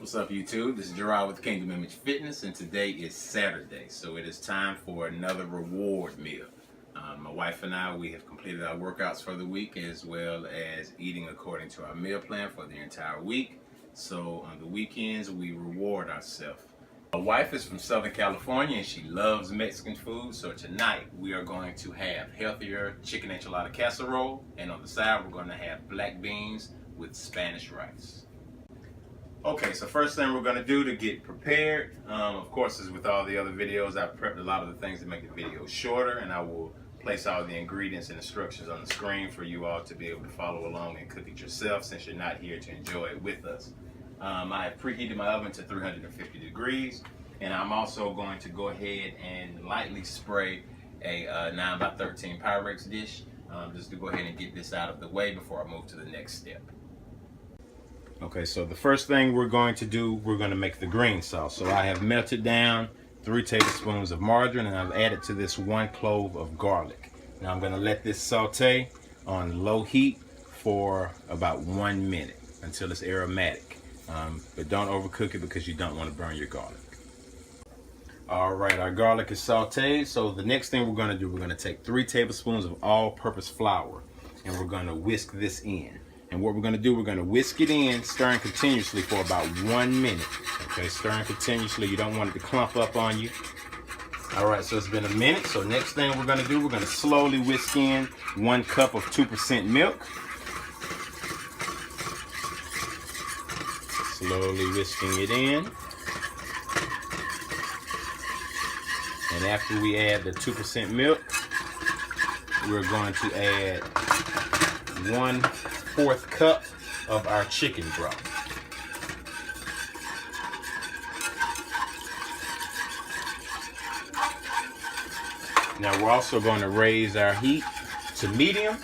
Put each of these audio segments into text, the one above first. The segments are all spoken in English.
What's up, YouTube? This is Gerard with Kingdom Image Fitness, and today is Saturday, so it is time for another reward meal. My wife and I, we have completed our workouts for the week, as well as eating according to our meal plan for the entire week. So on the weekends, we reward ourselves. My wife is from Southern California, and she loves Mexican food, so tonight we are going to have healthier Chicken Enchilada Casserole, and on the side we're going to have black beans with Spanish rice. Okay, so first thing we're going to do to get prepared, of course, as with all the other videos, I've prepped a lot of the things to make the video shorter, and I will place all the ingredients and instructions on the screen for you all to be able to follow along and cook it yourself, since you're not here to enjoy it with us. I have preheated my oven to 350 degrees, and I'm also going to go ahead and lightly spray a 9x13 Pyrex dish, just to go ahead and get this out of the way before I move to the next step. Okay, so the first thing we're going to do, we're going to make the green sauce. So I have melted down 3 tablespoons of margarine, and I've added to this 1 clove of garlic. Now I'm going to let this saute on low heat for about 1 minute until it's aromatic. But don't overcook it because you don't want to burn your garlic. All right, our garlic is sauteed. So the next thing we're going to do, we're going to take 3 tablespoons of all-purpose flour, and we're going to whisk this in. And what we're going to do, we're going to whisk it in, stirring continuously for about 1 minute. Okay, stirring continuously. You don't want it to clump up on you. All right, so it's been a minute. So next thing we're going to do, we're going to slowly whisk in 1 cup of 2% milk. Slowly whisking it in. And after we add the 2% milk, we're going to add 1/4 cup of our chicken broth. Now we're also going to raise our heat to medium,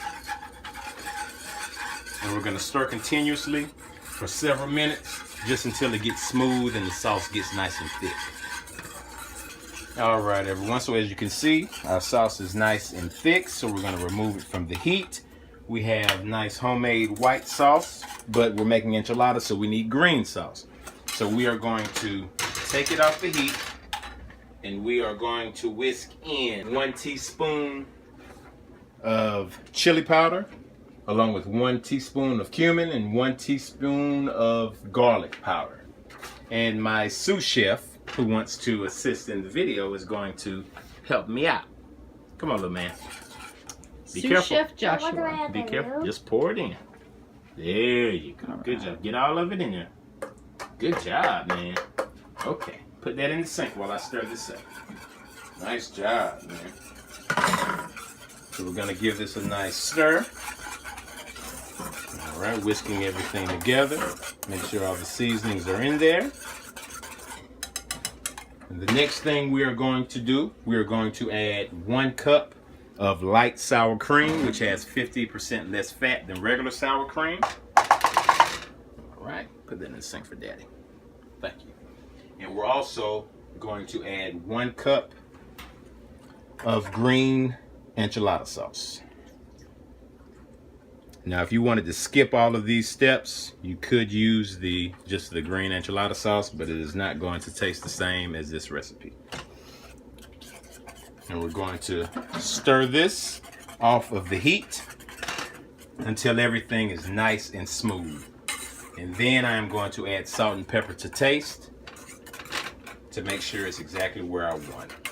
and we're going to stir continuously for several minutes, just until it gets smooth and the sauce gets nice and thick. All right, everyone, so as you can see, our sauce is nice and thick, so we're going to remove it from the heat. We have nice homemade white sauce, but we're making enchiladas, so we need green sauce. So we are going to take it off the heat, and we are going to whisk in 1 teaspoon of chili powder, along with 1 teaspoon of cumin and 1 teaspoon of garlic powder. And my sous chef, who wants to assist in the video, is going to help me out. Come on, little man. Be careful. Chef Joshua. Be careful. Just pour it in. There you go. Good job. Get all of it in there. Good job, man. Okay. Put that in the sink while I stir this up. Nice job, man. So we're going to give this a nice stir. All right. Whisking everything together. Make sure all the seasonings are in there. And the next thing we are going to do, we are going to add 1 cup of light sour cream, which has 50% less fat than regular sour cream. All right, put that in the sink for Daddy. Thank you. And we're also going to add 1 cup of green enchilada sauce. Now, if you wanted to skip all of these steps, you could use just the green enchilada sauce, but it is not going to taste the same as this recipe. And we're going to stir this off of the heat until everything is nice and smooth. And then I am going to add salt and pepper to taste to make sure it's exactly where I want it.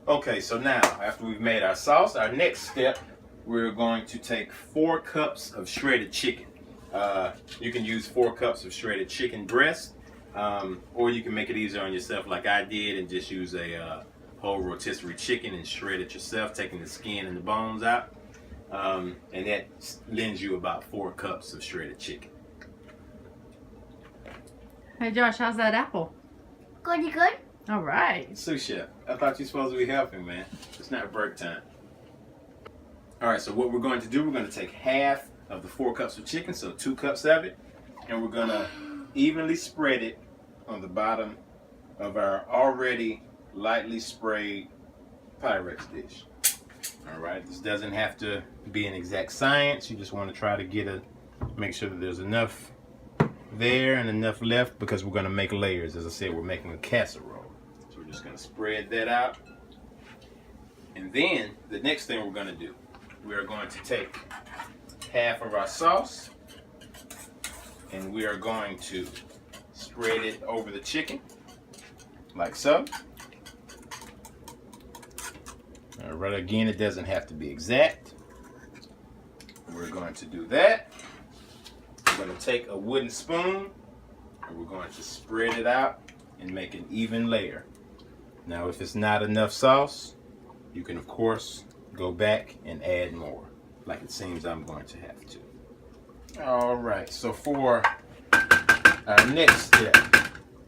Okay, so now after we've made our sauce, our next step, we're going to take 4 cups of shredded chicken. You can use 4 cups of shredded chicken breast, or you can make it easier on yourself like I did and just use a whole rotisserie chicken and shred it yourself, taking the skin and the bones out. And that lends you about 4 cups of shredded chicken. Hey Josh, how's that apple? Good, good? All right. Sous chef, I thought you were supposed to be helping, man. It's not break time. All right, so what we're going to do, we're going to take half of the 4 cups of chicken, so 2 cups of it, and we're going to evenly spread it on the bottom of our already lightly sprayed Pyrex dish. All right, this doesn't have to be an exact science. You just want to try to make sure that there's enough there and enough left because we're going to make layers. As I said, we're making a casserole. So we're just going to spread that out. And then the next thing we're going to do, we are going to take half of our sauce and we are going to spread it over the chicken like so. All right, again, it doesn't have to be exact. We're going to do that. We're going to take a wooden spoon and we're going to spread it out and make an even layer. Now, if it's not enough sauce, you can, of course, go back and add more, like it seems I'm going to have to. All right, so for our next step,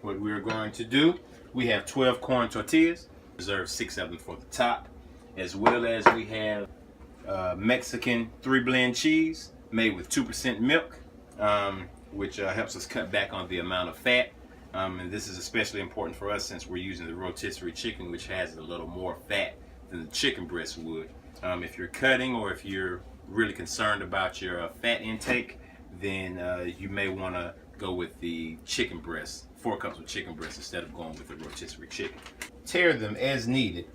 what we're going to do, we have 12 corn tortillas, reserve 6 of them for the top, as well as we have Mexican 3-blend cheese made with 2% milk, which helps us cut back on the amount of fat. And this is especially important for us since we're using the rotisserie chicken, which has a little more fat than the chicken breast would. If you're cutting or if you're really concerned about your fat intake, then you may want to go with the chicken breast, 4 cups of chicken breast instead of going with the rotisserie chicken. Tear them as needed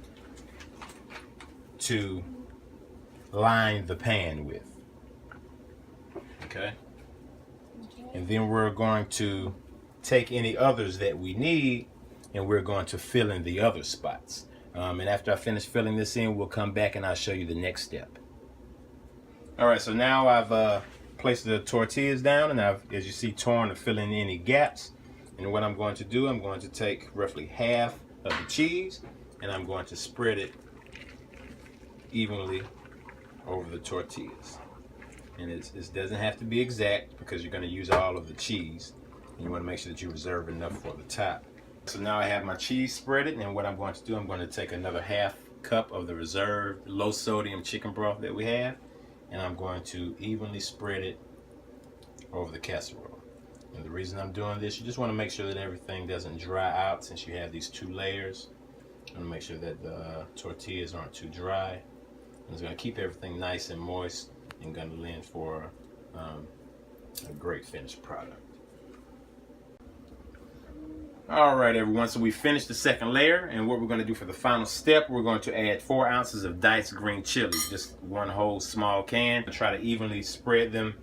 to line the pan with. Okay? And then we're going to take any others that we need and we're going to fill in the other spots. And after I finish filling this in, we'll come back and I'll show you the next step. All right, so now I've placed the tortillas down and I've, as you see, torn to fill in any gaps. And what I'm going to do, I'm going to take roughly half of the cheese and I'm going to spread it evenly over the tortillas. And it doesn't have to be exact because you're going to use all of the cheese. And you want to make sure that you reserve enough for the top. So now I have my cheese spreaded, and what I'm going to do, I'm going to take another half cup of the reserved low sodium chicken broth that we have, and I'm going to evenly spread it over the casserole. And the reason I'm doing this, you just want to make sure that everything doesn't dry out since you have these 2 layers. You want to make sure that the tortillas aren't too dry. And it's going to keep everything nice and moist and going to lend for a great finished product. All right, everyone, so we finished the second layer, and what we're going to do for the final step, we're going to add 4 ounces of diced green chili, just 1 whole small can. Try to evenly spread them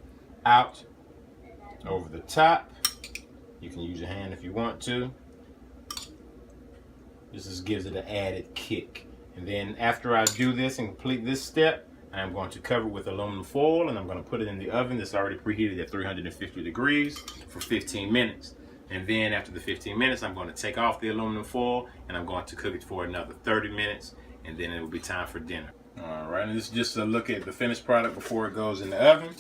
out over the top. You can use your hand if you want to. This just gives it an added kick. And then after I do this and complete this step, I'm going to cover it with aluminum foil, and I'm going to put it in the oven that's already preheated at 350 degrees for 15 minutes. And then after the 15 minutes, I'm going to take off the aluminum foil and I'm going to cook it for another 30 minutes, and then it will be time for dinner. All right, and this is just a look at the finished product before it goes in the oven.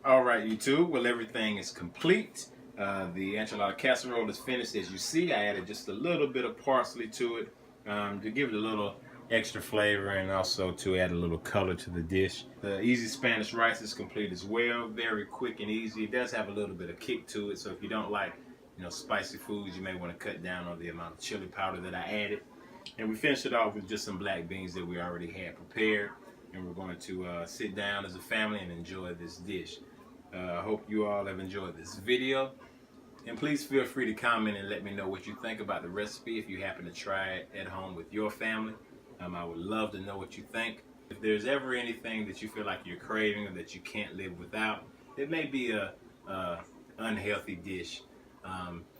All right, YouTube, well, everything is complete. The enchilada casserole is finished. As you see, I added just a little bit of parsley to it to give it a little extra flavor and also to add a little color to the dish. The easy Spanish rice is complete as well. Very quick and easy. It does have a little bit of kick to it, so if you don't like, spicy foods, you may want to cut down on the amount of chili powder that I added. And we finished it off with just some black beans that we already had prepared, and we're going to sit down as a family and enjoy this dish. I hope you all have enjoyed this video. And please feel free to comment and let me know what you think about the recipe if you happen to try it at home with your family. I would love to know what you think. If there's ever anything that you feel like you're craving or that you can't live without, it may be a unhealthy dish.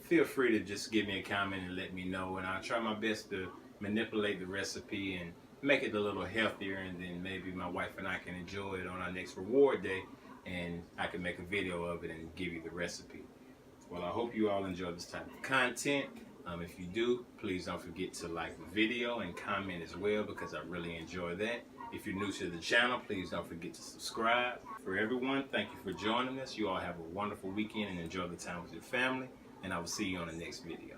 Feel free to just give me a comment and let me know, and I'll try my best to manipulate the recipe and make it a little healthier, and then maybe my wife and I can enjoy it on our next reward day, and I can make a video of it and give you the recipe. Well, I hope you all enjoy this type of content. If you do, please don't forget to like the video and comment as well, because I really enjoy that. If you're new to the channel, please don't forget to subscribe. For everyone, thank you for joining us. You all have a wonderful weekend and enjoy the time with your family, and I will see you on the next video.